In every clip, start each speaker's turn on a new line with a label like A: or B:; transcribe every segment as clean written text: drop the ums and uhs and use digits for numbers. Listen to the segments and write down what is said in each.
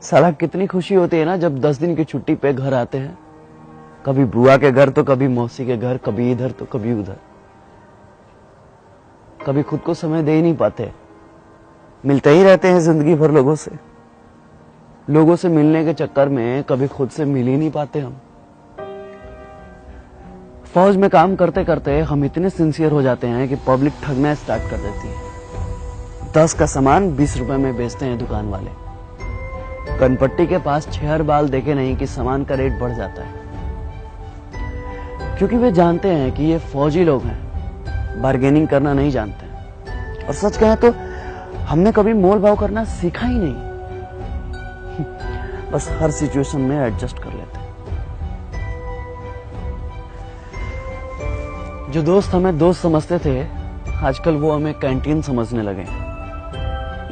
A: साला कितनी खुशी होती है ना जब 10 दिन की छुट्टी पे घर आते हैं। कभी बुआ के घर तो कभी मौसी के घर, कभी इधर तो कभी उधर। कभी खुद को समय दे ही नहीं पाते, मिलते ही रहते हैं जिंदगी भर लोगों से। लोगों से मिलने के चक्कर में कभी खुद से मिल ही नहीं पाते हम। फौज में काम करते करते हम इतने सिंसियर हो जाते हैं कि पब्लिक ठगना स्टार्ट कर देती है। 10 का सामान 20 रुपए में बेचते हैं दुकान वाले। कनपट्टी के पास 6 बाल देखे नहीं कि सामान का रेट बढ़ जाता है, क्योंकि वे जानते हैं कि ये फौजी लोग हैं, बार्गेनिंग करना नहीं जानते हैं। और सच कहें तो हमने कभी मोल भाव करना सीखा ही नहीं। बस हर सिचुएशन में एडजस्ट कर लेते हैं। जो दोस्त हमें दोस्त समझते थे, आजकल वो हमें कैंटीन समझने लगे।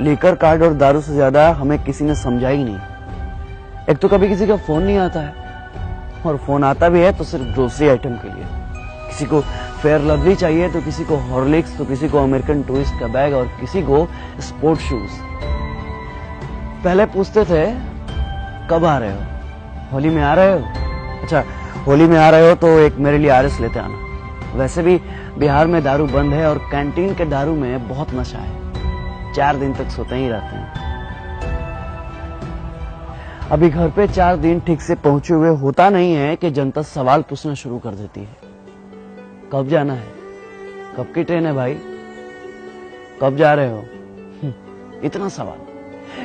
A: लीकर कार्ड और दारू से ज्यादा हमें किसी ने समझा ही नहीं। एक तो कभी किसी का फोन नहीं आता है, और फोन आता भी है तो सिर्फ ग्रोसरी आइटम के लिए। किसी को फेयर लवली चाहिए तो किसी को हॉर्लिक्स, तो किसी को अमेरिकन टूरिस्ट का बैग, और किसी को स्पोर्ट शूज। पहले पूछते थे कब आ रहे हो, होली में आ रहे हो? अच्छा, होली में आ रहे हो तो एक मेरे लिए आरएस लेते आना। वैसे भी बिहार में दारू बंद है और कैंटीन के दारू में बहुत नशा है। 4 दिन तक सोते ही रहते हैं। अभी घर पे 4 दिन ठीक से पहुंचे हुए होता नहीं है कि जनता सवाल पूछना शुरू कर देती है। कब जाना है? कब की ट्रेन है भाई? कब जा रहे हो?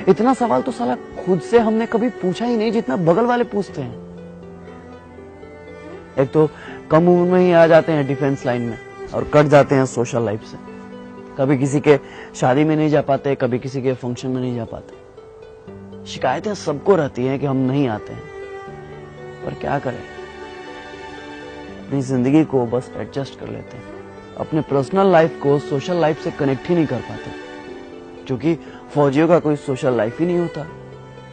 A: इतना सवाल तो साला खुद से हमने कभी पूछा ही नहीं जितना बगल वाले पूछते हैं। एक तो कम उम्र में ही आ जाते हैं डिफेंस लाइन में और कट जाते हैं सोशल लाइफ से। कभी किसी के शादी में नहीं जा पाते, कभी किसी के फंक्शन में नहीं जा पाते। शिकायतें सबको रहती हैं कि हम नहीं आते हैं, पर क्या करें, अपनी जिंदगी को बस एडजस्ट कर लेते हैं। अपने पर्सनल लाइफ को सोशल लाइफ से कनेक्ट ही नहीं कर पाते, क्योंकि फौजियों का कोई सोशल लाइफ ही नहीं होता।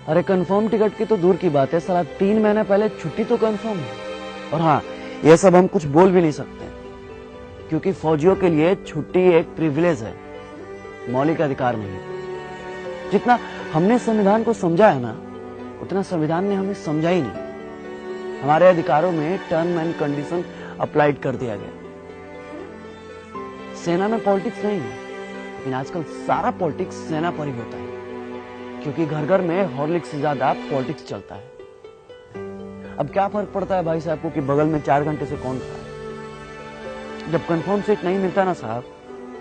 A: अरे कंफर्म टिकट की तो दूर की बात है, साला 3 महीने पहले छुट्टी तो कंफर्म है। और हाँ, यह सब हम कुछ बोल भी नहीं सकते, क्योंकि फौजियों के लिए छुट्टी एक प्रिविलेज है, मौलिक अधिकार नहीं। जितना हमने संविधान को समझा है ना, उतना संविधान ने हमें समझा ही नहीं। हमारे अधिकारों में टर्म एंड कंडीशन अप्लाइड कर दिया गया। सेना में पॉलिटिक्स नहीं है, लेकिन आजकल सारा पॉलिटिक्स सेना पर ही होता है, क्योंकि घर घर में हॉर्लिक्स से ज्यादा पॉलिटिक्स चलता है। अब क्या फर्क पड़ता है भाई साहब को कि बगल में 4 घंटे से कौन खड़ा है? जब कंफर्म सीट नहीं मिलता ना साहब,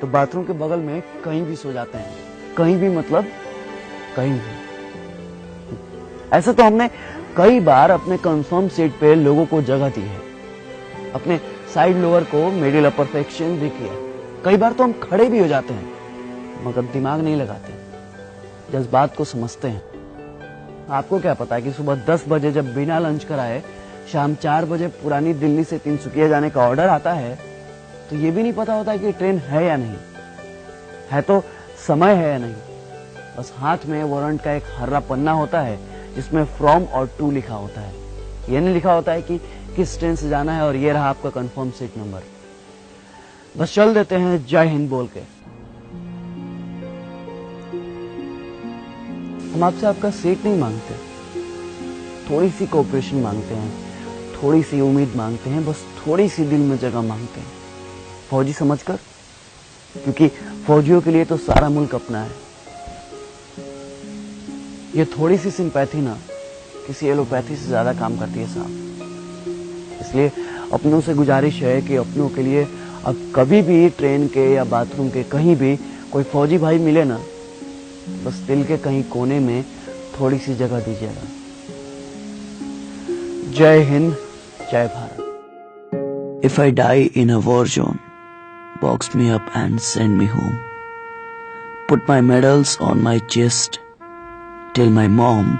A: तो बाथरूम के बगल में कहीं भी सो जाते हैं। कहीं भी मतलब कहीं भी। ऐसे तो हमने कई बार अपने कंफर्म सीट पे लोगों को जगह दी है, अपने साइड लोअर को मिडिल अपर सेक्शन भी किया। कई बार तो हम खड़े भी हो जाते हैं, मगर दिमाग नहीं लगाते, जज्बात को समझते हैं। आपको क्या पता है कि सुबह 10 बजे जब बिना लंच कराए शाम 4 बजे पुरानी दिल्ली से तिनसुकिया जाने का ऑर्डर आता है, तो ये भी नहीं पता होता है कि ट्रेन है या नहीं है, तो समय है या नहीं। बस हाथ में वारंट का एक हर्रा पन्ना होता है जिसमें फ्रॉम और टू लिखा होता है। ये नहीं लिखा होता है कि किस ट्रेन से जाना है और ये रहा आपका कंफर्म सीट नंबर। बस चल देते हैं जय हिंद बोल के। हम आपसे आपका सीट नहीं मांगते, थोड़ी सी कोऑपरेशन मांगते हैं, थोड़ी सी उम्मीद मांगते हैं, बस थोड़ी सी दिल में जगह मांगते हैं, फौजी समझकर। क्योंकि फौजियों के लिए तो सारा मुल्क अपना है। ये थोड़ी सी सिंपैथी ना किसी एलोपैथी से ज्यादा काम करती है साहब। इसलिए अपनों से गुजारिश है कि अपनों के लिए अब कभी भी ट्रेन के या बाथरूम के कहीं भी कोई फौजी भाई मिले ना, बस दिल के कहीं कोने में थोड़ी सी जगह दीजिएगा। जय हिंद, जय Bharat.
B: If I die in a war zone, box me up and send me home. Put my medals on my chest till my mom